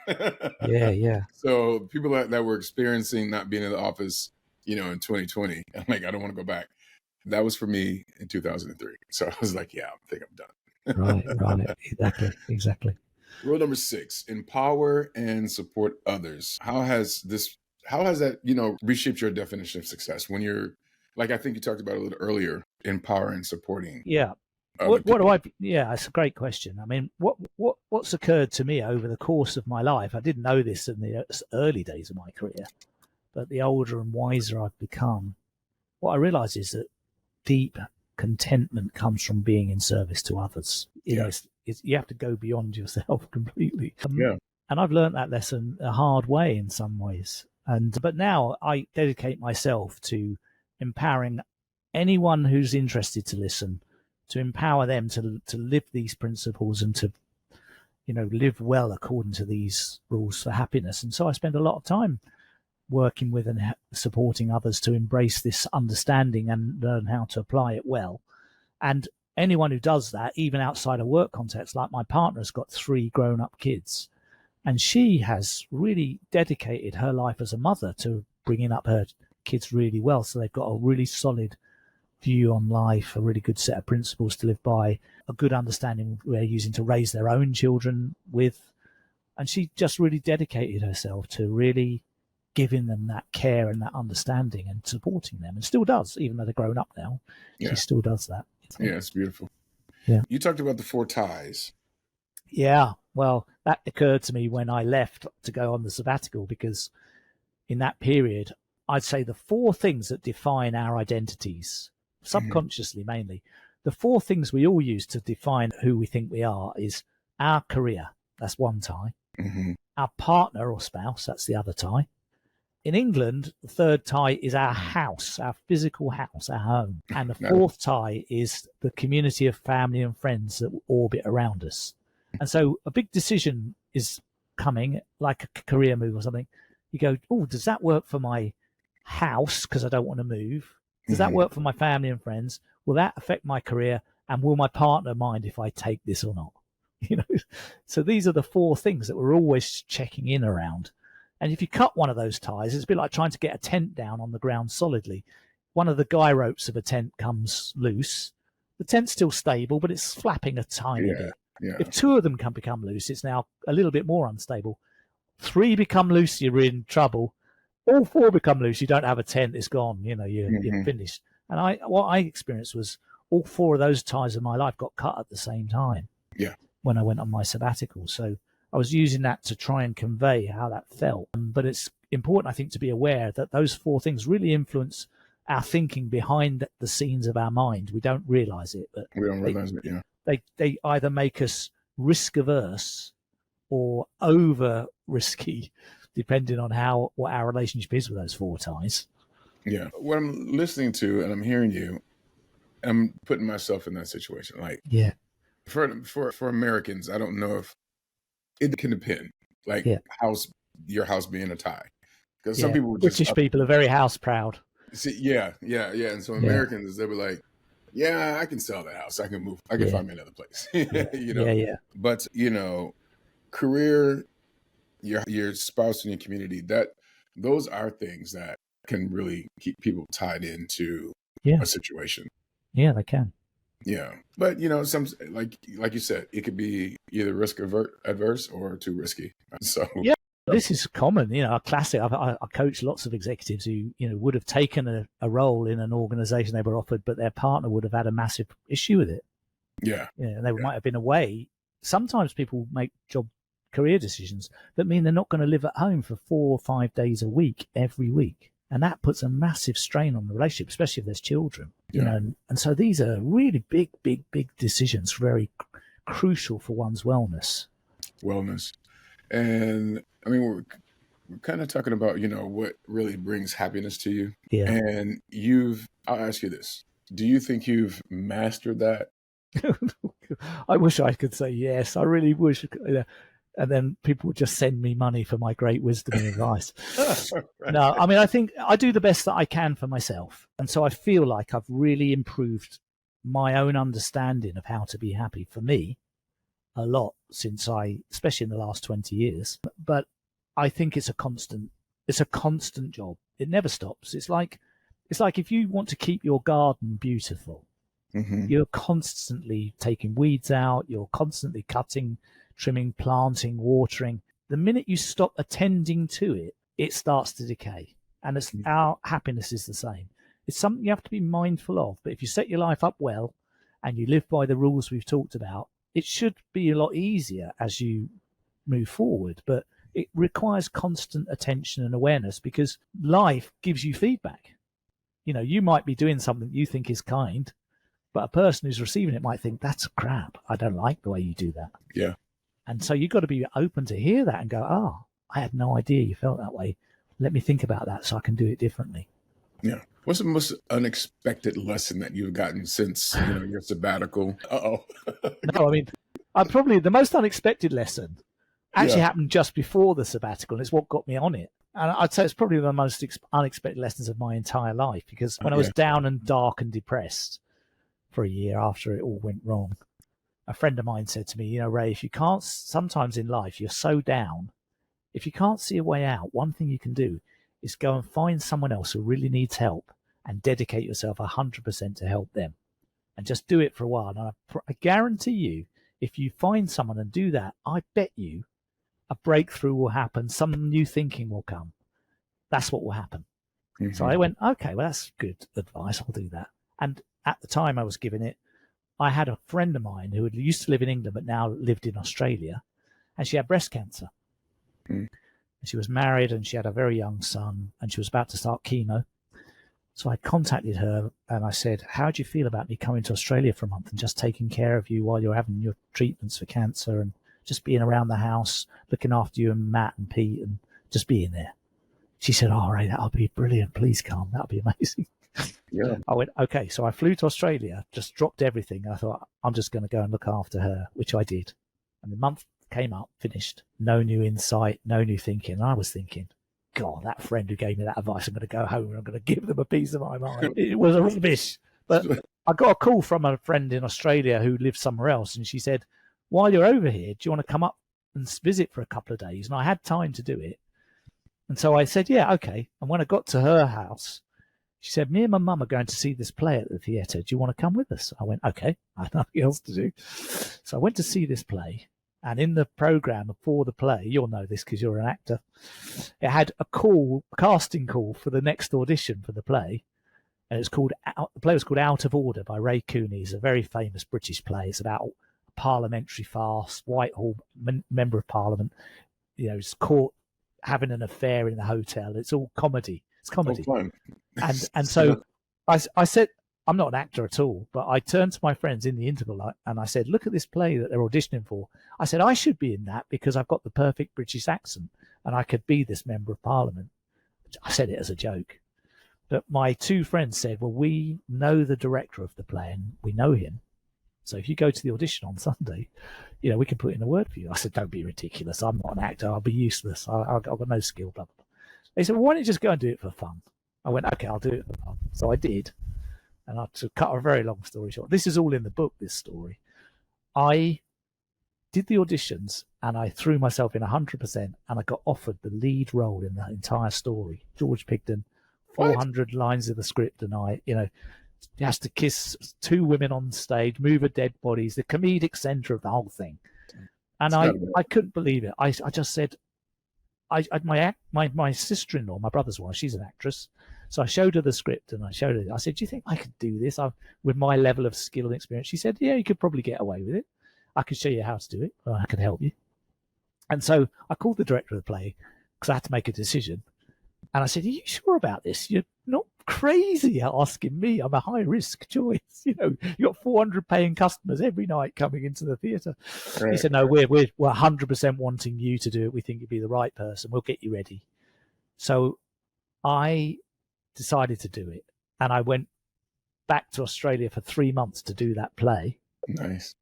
I'm good. Yeah. So people that were experiencing not being in the office, in 2020, I'm like, I don't want to go back. That was for me in 2003. So I was like, I think I'm done. Right. Exactly. Rule number 6: empower and support others. How has that reshaped your definition of success when you're, like, I think you talked about a little earlier, empowering and supporting? Yeah. It's a great question. I mean, what's occurred to me over the course of my life, I didn't know this in the early days of my career, but the older and wiser I've become, what I realize is that deep contentment comes from being in service to others. You have to go beyond yourself completely. And I've learned that lesson a hard way in some ways. But now I dedicate myself to empowering anyone who's interested to listen, to empower them to live these principles and to, live well according to these rules for happiness. And so I spend a lot of time working with and supporting others to embrace this understanding and learn how to apply it well. And anyone who does that, even outside a work context, like my partner's got 3 grown-up kids, and she has really dedicated her life as a mother to bringing up her kids really well. So they've got a really solid view on life, a really good set of principles to live by, a good understanding they're using to raise their own children with. And she just really dedicated herself to really giving them that care and that understanding and supporting them, and still does, even though they're grown up now. She still does that. Yeah, it's beautiful. Yeah. You talked about the 4 ties. Yeah, well, that occurred to me when I left to go on the sabbatical, because in that period, I'd say the 4 things that define our identities, subconsciously mainly, the 4 things we all use to define who we think we are is our career, that's one tie, our partner or spouse, that's the other tie. In England, the 3rd tie is our house, our physical house, our home. And the 4th tie is the community of family and friends that orbit around us. And so a big decision is coming, like a career move or something. You go, does that work for my house because I don't want to move? Does that work for my family and friends? Will that affect my career? And will my partner mind if I take this or not? So these are the 4 things that we're always checking in around. And if you cut one of those ties, it's a bit like trying to get a tent down on the ground solidly. one of the guy ropes of a tent comes loose, the tent's still stable, but it's flapping a tiny bit. Yeah. If two of them can become loose, it's now a little bit more unstable. Three become loose, you're in trouble. All four become loose, you don't have a tent, it's gone. You're finished. And what I experienced was all four of those ties of my life got cut at the same time. Yeah. When I went on my sabbatical. So I was using that to try and convey how that felt. But it's important, I think, to be aware that those four things really influence our thinking behind the scenes of our mind. We don't realize it, but we don't realize it. Yeah. They either make us risk averse or over risky, depending on what our relationship is with those four ties. Yeah. What I'm listening to and I'm hearing you, I'm putting myself in that situation. Like, yeah, for Americans, I don't know if it can depend. Like your house being a tie, because some people British people are very house proud. See, yeah. And so Americans, they were like, yeah, I can sell that house. I can move. I can find me another place. Yeah. But career, your spouse and your community, those are things that can really keep people tied into a situation. Yeah, they can. Yeah, but some like you said, it could be either risk adverse or too risky. So this is common. A classic. I coach lots of executives who would have taken a role in an organization they were offered, but their partner would have had a massive issue with it. Yeah, and they might have been away. Sometimes people make career decisions that mean they're not going to live at home for 4 or 5 days a week every week. And that puts a massive strain on the relationship, especially if there's children. And so these are really big decisions, very crucial for one's wellness. And I mean, we're kind of talking about, what really brings happiness to you. Yeah. And I'll ask you this. Do you think you've mastered that? I wish I could say yes. I really wish. And then people would just send me money for my great wisdom and advice. No, I mean, I think I do the best that I can for myself. And so I feel like I've really improved my own understanding of how to be happy for me a lot especially in the last 20 years. But I think it's a constant job. It never stops. It's like if you want to keep your garden beautiful, you're constantly taking weeds out, you're constantly cutting, trimming, planting, watering. The minute you stop attending to it, it starts to decay. And our happiness is the same. It's something you have to be mindful of. But if you set your life up well and you live by the rules we've talked about, it should be a lot easier as you move forward. But it requires constant attention and awareness, because life gives you feedback. You might be doing something you think is kind, but a person who's receiving it might think, that's crap. I don't like the way you do that. Yeah. And so you've got to be open to hear that and go, I had no idea you felt that way. Let me think about that so I can do it differently. Yeah. What's the most unexpected lesson that you've gotten since your sabbatical? No, I mean, probably the most unexpected lesson actually happened just before the sabbatical. And it's what got me on it. And I'd say it's probably the most unexpected lessons of my entire life, because when I was down and dark and depressed for a year after it all went wrong, a friend of mine said to me, Ray, if you can't, sometimes in life, you're so down, if you can't see a way out, one thing you can do is go and find someone else who really needs help and dedicate yourself 100% to help them, and just do it for a while. And I guarantee you, if you find someone and do that, I bet you a breakthrough will happen. Some new thinking will come. That's what will happen. So I went, okay, well, that's good advice. I'll do that. And at the time I was giving it, I had a friend of mine who had used to live in England but now lived in Australia, and she had breast cancer. And she was married and she had a very young son, and she was about to start chemo. So I contacted her and I said, how do you feel about me coming to Australia for a month and just taking care of you while you're having your treatments for cancer, and just being around the house, looking after you and Matt and Pete, and just being there? She said, Ray, that'll be brilliant. Please come. That'll be amazing. Yeah. I went, okay. So I flew to Australia, just dropped everything. I thought, I'm just going to go and look after her, which I did. And the month came up, finished. No new insight, no new thinking. And I was thinking, God, that friend who gave me that advice, I'm going to go home and I'm going to give them a piece of my mind. It was a rubbish. But I got a call from a friend in Australia who lives somewhere else. And she said, while you're over here, do you want to come up and visit for a couple of days? And I had time to do it. And so I said, yeah, okay. And when I got to her house, She said, me and my mum are going to see this play at the theatre. Do you want to come with us? I went, okay, I have nothing else to do. So I went to see this play. And in the programme for the play, you'll know this because you're an actor, it had a casting call for the next audition for the play. And the play was called Out of Order by Ray Cooney. It's a very famous British play. It's about a parliamentary farce, Whitehall member of Parliament, is caught having an affair in the hotel. It's all comedy. It's comedy. Oh, fun. And so I said, I'm not an actor at all, but I turned to my friends in the interval and I said, look at this play that they're auditioning for. I said, I should be in that because I've got the perfect British accent and I could be this member of Parliament. I said it as a joke. But my two friends said, well, we know the director of the play and we know him. So if you go to the audition on Sunday, we can put in a word for you. I said, don't be ridiculous. I'm not an actor. I'll be useless. I've got no skill, blah, blah, blah. They said, well, why don't you just go and do it for fun? I went, okay, I'll do it for fun. So I did. And to cut a very long story short, this is all in the book, this story. I did the auditions and I threw myself in 100% and I got offered the lead role in that entire story. George Pigden, 400 lines of the script, and he has to kiss two women on stage, move a dead bodies, the comedic center of the whole thing. And I couldn't believe it. I just said, my sister-in-law, my brother's wife, she's an actress. So I showed her the script and I said, do you think I could do this with my level of skill and experience? She said, yeah, you could probably get away with it. I could show you how to do it. Or I could help you. And so I called the director of the play because I had to make a decision. And I said, are you sure about this? You're not crazy asking me. I'm a high-risk choice. You've got 400 paying customers every night coming into the theatre. Right. He said, no, we're 100% wanting you to do it. We think you'd be the right person. We'll get you ready. So I decided to do it. And I went back to Australia for 3 months to do that play. Nice.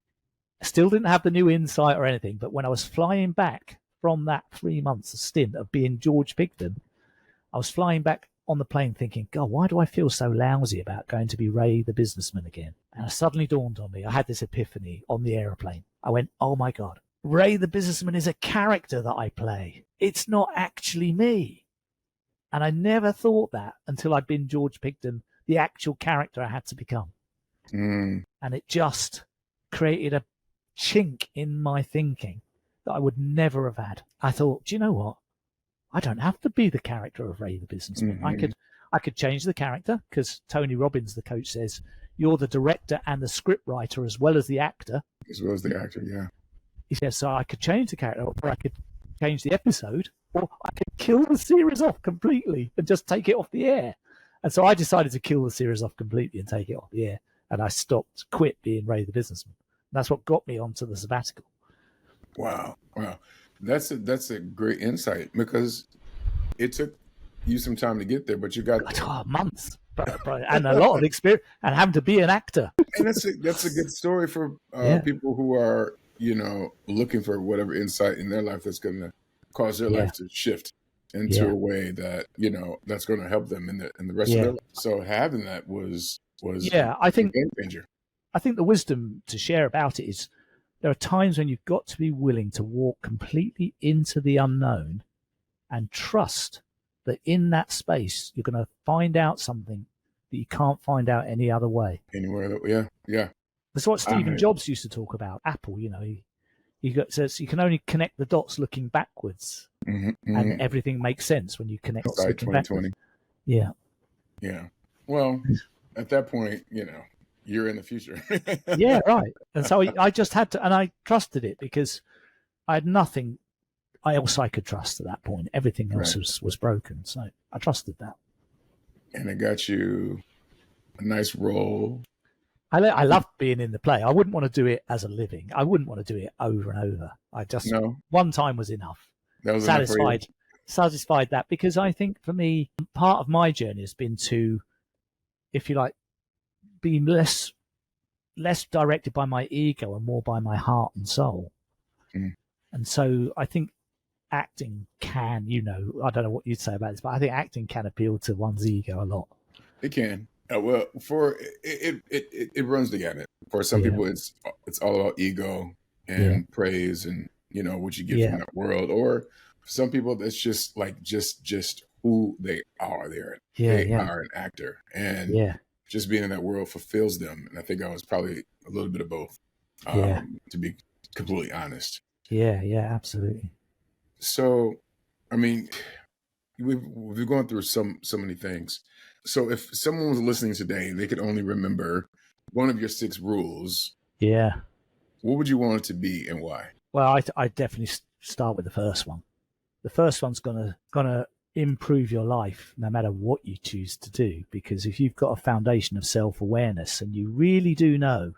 I still didn't have the new insight or anything. But when I was flying back from that 3 months stint of being George Pigden, I was flying back on the plane thinking, God, why do I feel so lousy about going to be Ray the businessman again? And it suddenly dawned on me. I had this epiphany on the aeroplane. I went, oh my God, Ray the businessman is a character that I play. It's not actually me. And I never thought that until I'd been George Pigden, the actual character I had to become. And it just created a chink in my thinking that I would never have had. I thought, do you know what? I don't have to be the character of Ray the businessman. Mm-hmm. I could change the character because Tony Robbins, the coach, says you're the director and the script writer as well as the actor. As well as the actor, yeah. He says, so I could change the character or I could change the episode or I could kill the series off completely and just take it off the air. And so I decided to kill the series off completely and take it off the air. And I quit being Ray the businessman. And that's what got me onto the sabbatical. Wow. That's a great insight because it took you some time to get there, but you got there. Months, and a lot of experience, and having to be an actor. And that's a good story for people who are looking for whatever insight in their life that's going to cause their life to shift into a way that that's going to help them in the rest of their life. So having that was I think a game changer. I think the wisdom to share about it is there are times when you've got to be willing to walk completely into the unknown and trust that in that space, you're going to find out something that you can't find out any other way. Anywhere. Yeah. That's what Stephen Jobs used to talk about. Apple, he says you can only connect the dots looking backwards, and everything makes sense when you connect dots looking backwards. Yeah. Well, at that point, you're in the future. Yeah, right. And so I just had to, and I trusted it because I had nothing else I could trust at that point. Everything else was broken. So I trusted that. And it got you a nice role. I loved being in the play. I wouldn't want to do it as a living. I wouldn't want to do it over and over. One time was enough. That was satisfied that, because I think for me, part of my journey has been to, if you like, be less directed by my ego and more by my heart and soul. And so I think acting can, I don't know what you'd say about this, but I think acting can appeal to one's ego a lot. It can. Well, for it runs the gamut. For some people, it's all about ego and praise and what you get from that world. Or for some people, it's just like just who they are. They Yeah. are an actor, and Yeah. just being in that world fulfills them. And I think I was probably a little bit of both, Yeah. to be completely honest. Yeah. Yeah. Absolutely. So, I mean, we've gone through so many things. So if someone was listening today, they could only remember one of your 6 rules. Yeah. What would you want it to be and why? Well, I definitely start with the first one. The first one's gonna improve your life no matter what you choose to do, because if you've got a foundation of self-awareness and you really do know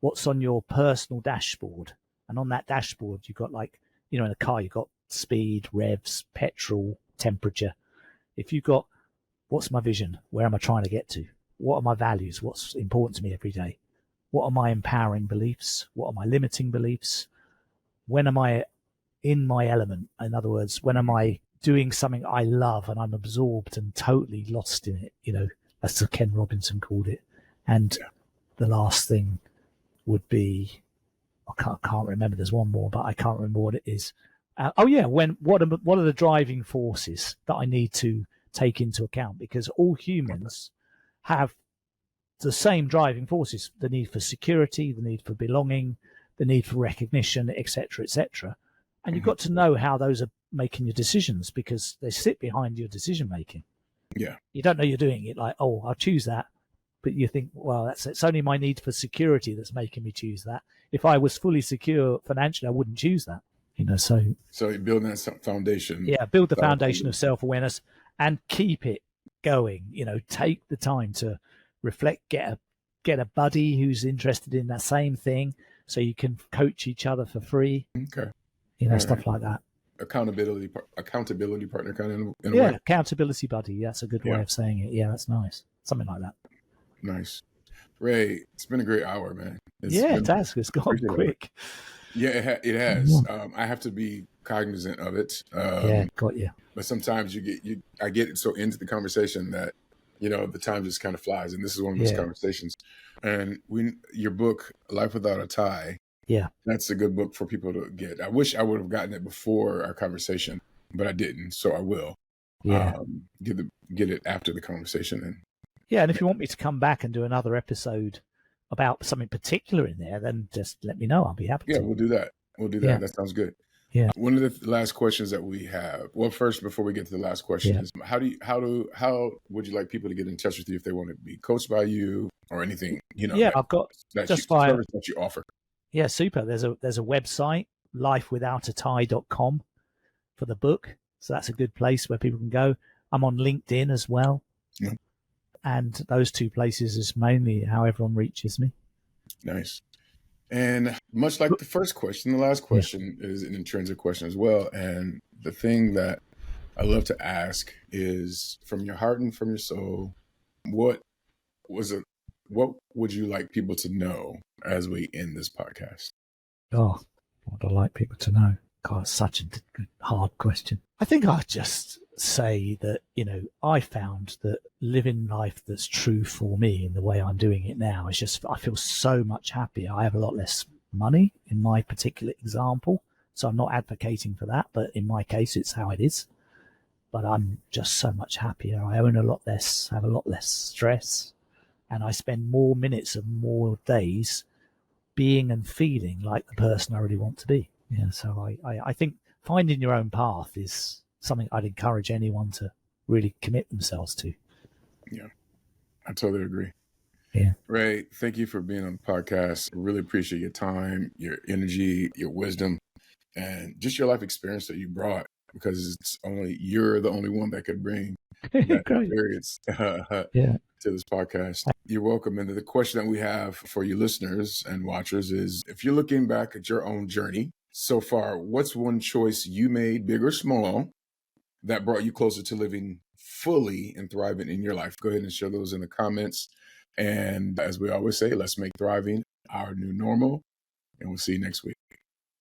what's on your personal dashboard, and on that dashboard you've got, like, in a car you've got speed, revs, petrol, temperature. If you've got, what's my vision, where am I trying to get to, what are my values, what's important to me every day, what are my empowering beliefs, what are my limiting beliefs, when am I in my element, in other words, when am I doing something I love and I'm absorbed and totally lost in it, as Ken Robinson called it. And the last thing would be, I can't remember, there's one more, but I can't remember what it is. What are the driving forces that I need to take into account? Because all humans have the same driving forces: the need for security, the need for belonging, the need for recognition, etc., etc. And you've got to know how those are making your decisions, because they sit behind your decision making. Yeah. You don't know you're doing it, like, oh, I'll choose that. But you think, well, it's only my need for security that's making me choose that. If I was fully secure financially, I wouldn't choose that. So you're building that foundation. Yeah, build the foundation of self-awareness and keep it going. Take the time to reflect, get a buddy who's interested in that same thing, so you can coach each other for free. Okay. Stuff like that. Accountability partner, kind of, in a way. Accountability buddy. That's a good way of saying it. Yeah, that's nice. Something like that. Nice. Ray, it's been a great hour, man. It has. It's gone quick. Yeah, it has. I have to be cognizant of it. Got you. But sometimes I get so into the conversation that, the time just kind of flies. And this is one of those conversations. And your book, Life Without a Tie, that's a good book for people to get. I wish I would have gotten it before our conversation, but I didn't. So I will get it after the conversation. And if you want me to come back and do another episode about something particular in there, then just let me know. I'll be happy to. We'll do that. That sounds good. Yeah. One of the last questions that we have. Well, first, before we get to the last question, is how would you like people to get in touch with you if they want to be coached by you or anything? I've got service that you offer. Yeah, super. There's a website, lifewithoutatie.com, for the book. So that's a good place where people can go. I'm on LinkedIn as well. Yeah. And those 2 places is mainly how everyone reaches me. Nice. And much like the first question, the last question is an intrinsic question as well. And the thing that I love to ask is, from your heart and from your soul, what would you like people to know as we end this podcast? Oh, what I'd like people to know? God, it's such a hard question. I think I'd just say that, I found that living life that's true for me in the way I'm doing it now is just, I feel so much happier. I have a lot less money in my particular example, so I'm not advocating for that, but in my case, it's how it is. But I'm just so much happier. I own a lot less, have a lot less stress, and I spend more minutes and more days being and feeling like the person I really want to be. So I think finding your own path is something I'd encourage anyone to really commit themselves to. Yeah, I totally agree. Yeah. Ray, thank you for being on the podcast. I really appreciate your time, your energy, your wisdom, and just your life experience that you brought, because you're the only one that could bring that experience to this podcast. You're welcome. And the question that we have for you listeners and watchers is, if you're looking back at your own journey so far, what's one choice you made, big or small, that brought you closer to living fully and thriving in your life? Go ahead and share those in the comments. And as we always say, let's make thriving our new normal. And we'll see you next week.